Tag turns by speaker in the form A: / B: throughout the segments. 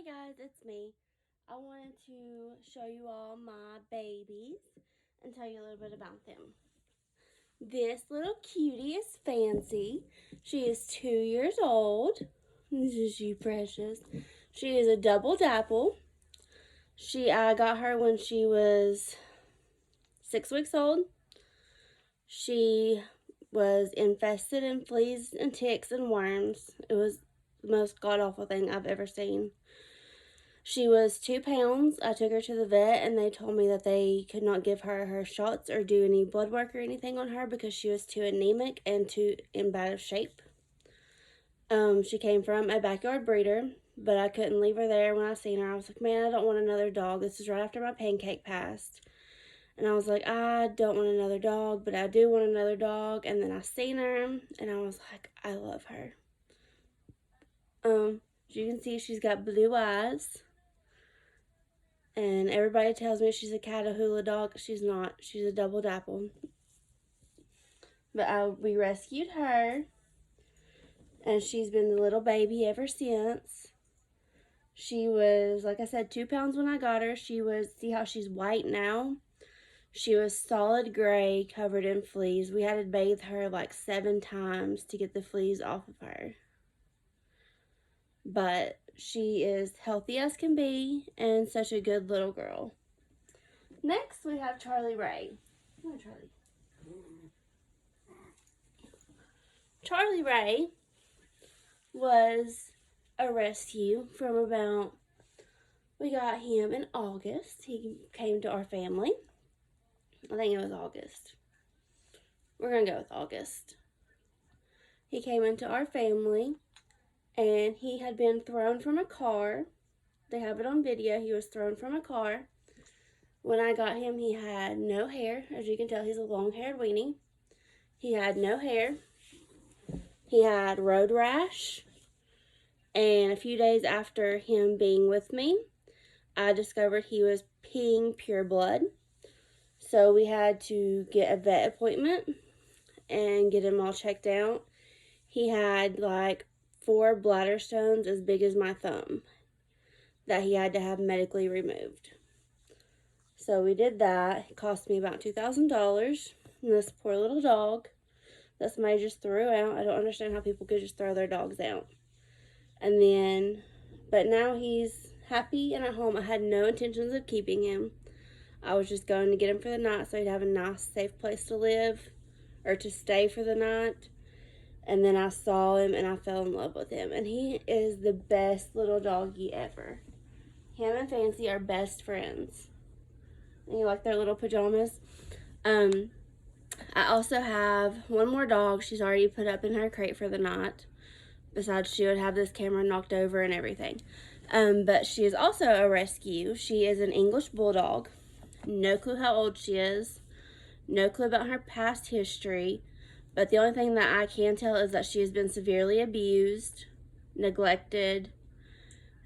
A: guys, it's me. I wanted to show you all my babies and tell you a little bit about them. This little cutie is Fancy. She is 2 years old. Isn't she precious? She is a double dapple. I got her when she was 6 weeks old. She was infested in fleas and ticks and worms. It was the most god-awful thing I've ever seen. She was 2 pounds. I took her to the vet and they told me that they could not give her shots or do any blood work or anything on her because she was too anemic and too in bad of shape. She came from a backyard breeder, but I couldn't leave her there. When I seen her, I was like, man, I don't want another dog. This is right after my pancake passed. And I was like, I don't want another dog, but I do want another dog. And then I seen her and I was like, I love her. As you can see, she's got blue eyes. And everybody tells me she's a Catahoula dog. She's not. She's a double dapple. But we rescued her. And she's been the little baby ever since. She was, like I said, 2 pounds when I got her. See how she's white now? She was solid gray, covered in fleas. We had to bathe her like 7 times to get the fleas off of her. But she is healthy as can be and such a good little girl. Next, we have Charlie Ray. Come on, Charlie. Charlie Ray was a rescue from we got him in August. He came to our family. I think it was August. We're going to go with August. He came into our family and he had been thrown from a car. They have it on video. He was thrown from a car. When I got him, he had no hair. As you can tell, he's a long-haired weenie. He had no hair. He had road rash. And a few days after him being with me, I discovered he was peeing pure blood. So we had to get a vet appointment and get him all checked out. He had like 4 bladder stones as big as my thumb that he had to have medically removed. So we did that. It cost me about $2,000. And this poor little dog that somebody just threw out. I don't understand how people could just throw their dogs out. And then, but now he's happy and at home. I had no intentions of keeping him. I was just going to get him for the night so he'd have a nice, safe place to live or to stay for the night. And then I saw him and I fell in love with him. And he is the best little doggy ever. Him and Fancy are best friends. And you like their little pajamas? I also have one more dog she's already put up in her crate for the night. Besides, she would have this camera knocked over and everything. But she is also a rescue. She is an English Bulldog. No clue how old she is. No clue about her past history. But the only thing that I can tell is that she has been severely abused, neglected,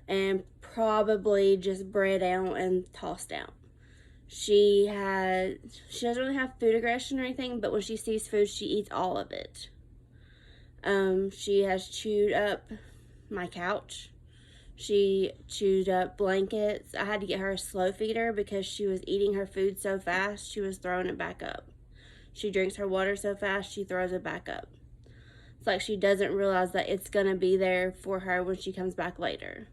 A: and probably just bred out and tossed out. She doesn't really have food aggression or anything, but when she sees food, she eats all of it. She has chewed up my couch. She chewed up blankets. I had to get her a slow feeder because she was eating her food so fast, she was throwing it back up. She drinks her water so fast, she throws it back up. It's like she doesn't realize that it's going to be there for her when she comes back later.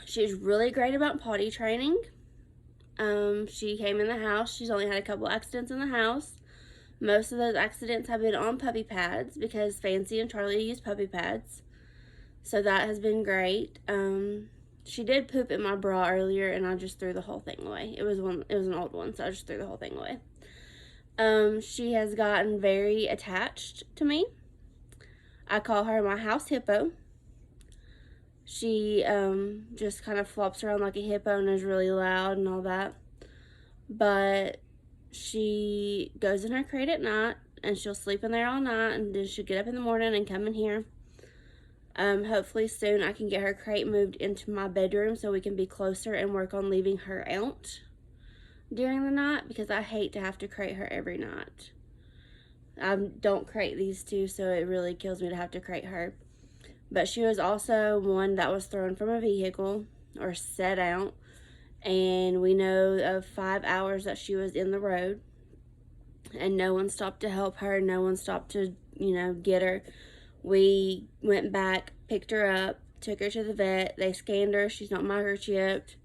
A: She's really great about potty training. She came in the house. She's only had a couple accidents in the house. Most of those accidents have been on puppy pads because Fancy and Charlie use puppy pads. So that has been great. She did poop in my bra earlier and I just threw the whole thing away. It was an old one, so I just threw the whole thing away. She has gotten very attached to me. I call her my house hippo. She just kind of flops around like a hippo and is really loud and all that. But she goes in her crate at night and she'll sleep in there all night and then she'll get up in the morning and come in here. Hopefully soon I can get her crate moved into my bedroom so we can be closer and work on leaving her out during the night because I hate to have to crate her every night. I don't crate these two, so it really kills me to have to crate her. But she was also one that was thrown from a vehicle or set out. And we know of 5 hours that she was in the road. And no one stopped to help her. No one stopped to, get her. We went back, picked her up, took her to the vet. They scanned her. She's not microchipped.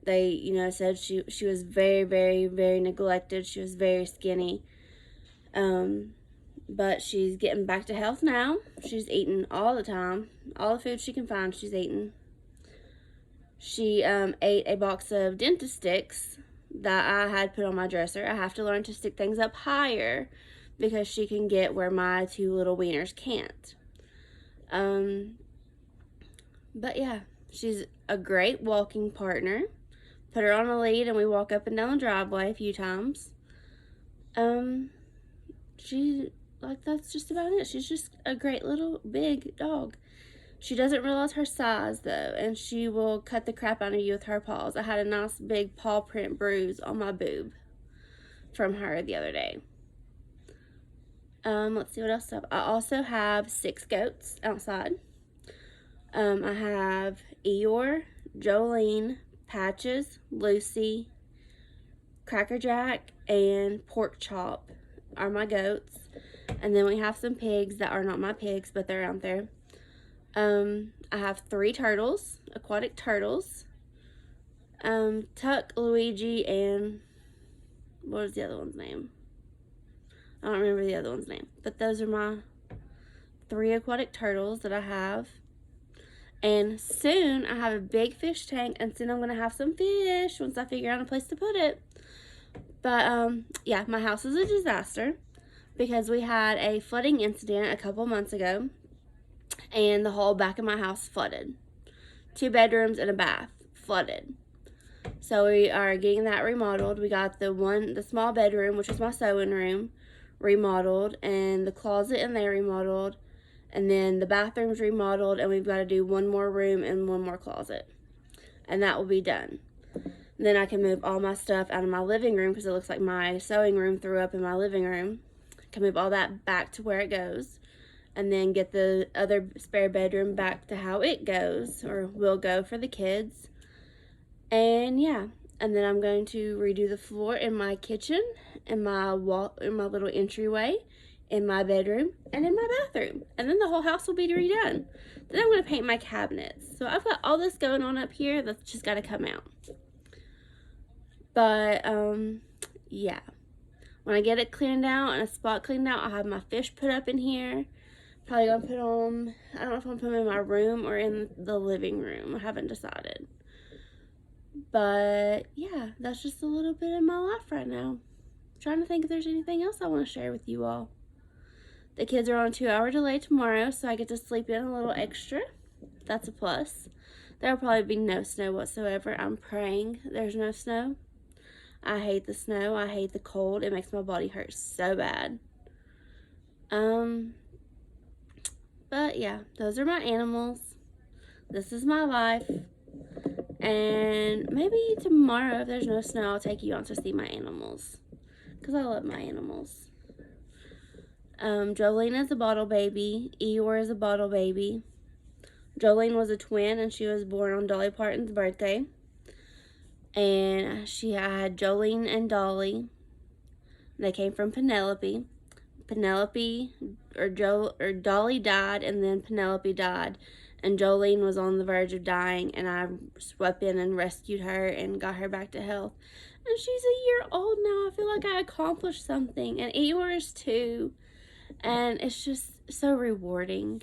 A: They, said she was very, very, very neglected. She was very skinny. But she's getting back to health now. She's eating all the time. All the food she can find, she's eating. She ate a box of dentist sticks that I had put on my dresser. I have to learn to stick things up higher because she can get where my 2 little wieners can't. But yeah, she's a great walking partner. Put her on a lead and we walk up and down the driveway a few times. That's just about it. She's just a great little big dog. She doesn't realize her size though, and she will cut the crap out of you with her paws. I had a nice big paw print bruise on my boob from her the other day. Let's see what else I have. I also have 6 goats outside. I have Eeyore, Jolene, Patches, Lucy, Cracker Jack, and Pork Chop are my goats. And then we have some pigs that are not my pigs, but they're out there. I have 3 turtles, aquatic turtles. Tuck, Luigi, and what was the other one's name? I don't remember the other one's name. But those are my 3 aquatic turtles that I have. And soon I have a big fish tank, and soon I'm going to have some fish once I figure out a place to put it. But, yeah, my house is a disaster because we had a flooding incident a couple months ago, and the whole back of my house flooded. 2 bedrooms and a bath flooded. So we are getting that remodeled. We got the small bedroom, which is my sewing room, remodeled, and the closet in there remodeled. And then the bathroom's remodeled, and we've got to do 1 more room and 1 more closet. And that will be done. And then I can move all my stuff out of my living room because it looks like my sewing room threw up in my living room. I can move all that back to where it goes. And then get the other spare bedroom back to how it goes, or will go for the kids. And yeah, and then I'm going to redo the floor in my kitchen, in my little entryway, in my bedroom, and in my bathroom. And then the whole house will be redone. Then I'm going to paint my cabinets. So I've got all this going on up here that's just got to come out. But, yeah. When I get it cleaned out and a spot cleaned out, I'll have my fish put up in here. Probably going to put them, I don't know if I'm putting them in my room or in the living room. I haven't decided. But, yeah, that's just a little bit of my life right now. I'm trying to think if there's anything else I want to share with you all. The kids are on a 2-hour delay tomorrow, so I get to sleep in a little extra. That's a plus. There'll probably be no snow whatsoever. I'm praying there's no snow. I hate the snow. I hate the cold. It makes my body hurt so bad. But yeah, those are my animals. This is my life. And maybe tomorrow, if there's no snow, I'll take you on to see my animals. Because I love my animals. Jolene is a bottle baby. Eeyore is a bottle baby. Jolene was a twin, and she was born on Dolly Parton's birthday. And she had Jolene and Dolly. They came from Penelope. Dolly died, and then Penelope died. And Jolene was on the verge of dying, and I swept in and rescued her and got her back to health. And she's a year old now. I feel like I accomplished something. And Eeyore is 2. And it's just so rewarding.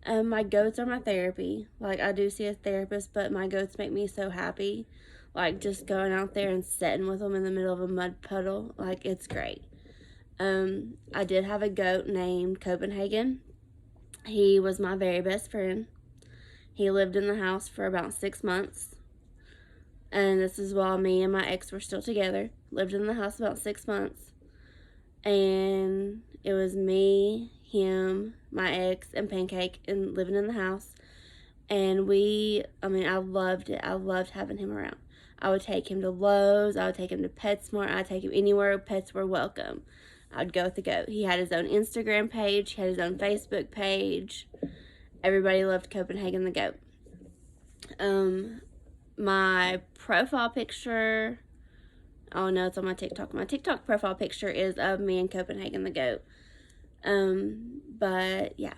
A: My goats are my therapy. Like, I do see a therapist, but my goats make me so happy. Like, just going out there and sitting with them in the middle of a mud puddle. Like, it's great. I did have a goat named Copenhagen. He was my very best friend. He lived in the house for about 6 months. And this is while me and my ex were still together. Lived in the house about 6 months. And it was me, him, my ex, and Pancake, and living in the house. And I loved it. I loved having him around. I would take him to Lowe's. I would take him to PetSmart. I'd take him anywhere pets were welcome. I'd go with the goat. He had his own Instagram page. He had his own Facebook page. everybody loved Copenhagen the goat. My profile picture, oh no, it's on my TikTok. My TikTok profile picture is of me and Copenhagen the goat. But yeah,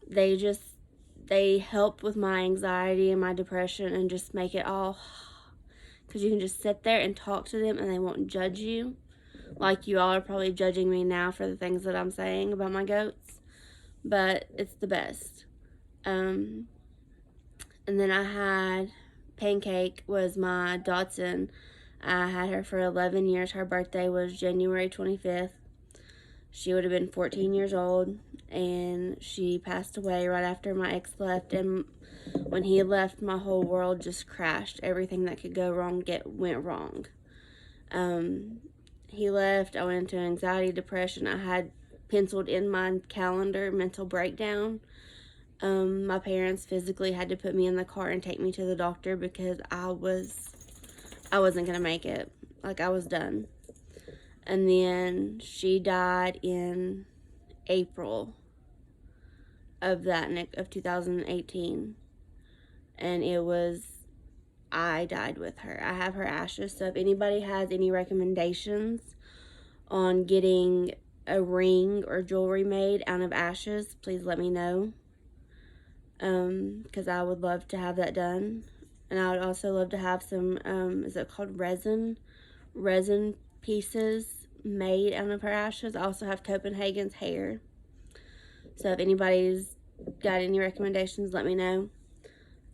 A: they help with my anxiety and my depression and just make it all, because you can just sit there and talk to them and they won't judge you. Like you all are probably judging me now for the things that I'm saying about my goats, but it's the best. And then I had Pancake, was my Dachshund. I had her for 11 years. Her birthday was January 25th. She would have been 14 years old, and she passed away right after my ex left. And when he left, my whole world just crashed. Everything that could go wrong went wrong. He left. I went into anxiety, depression. I had penciled in my calendar mental breakdown. My parents physically had to put me in the car and take me to the doctor because I wasn't gonna make it. Like, I was done. And then she died in April of 2018. And I died with her. I have her ashes. So if anybody has any recommendations on getting a ring or jewelry made out of ashes, please let me know. Because I would love to have that done. And I would also love to have some, is it called resin pieces made out of her ashes. I also have Copenhagen's hair. So if anybody's got any recommendations, let me know.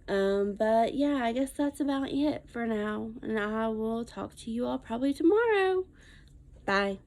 A: But yeah, I guess that's about it for now. And I will talk to you all probably tomorrow. Bye.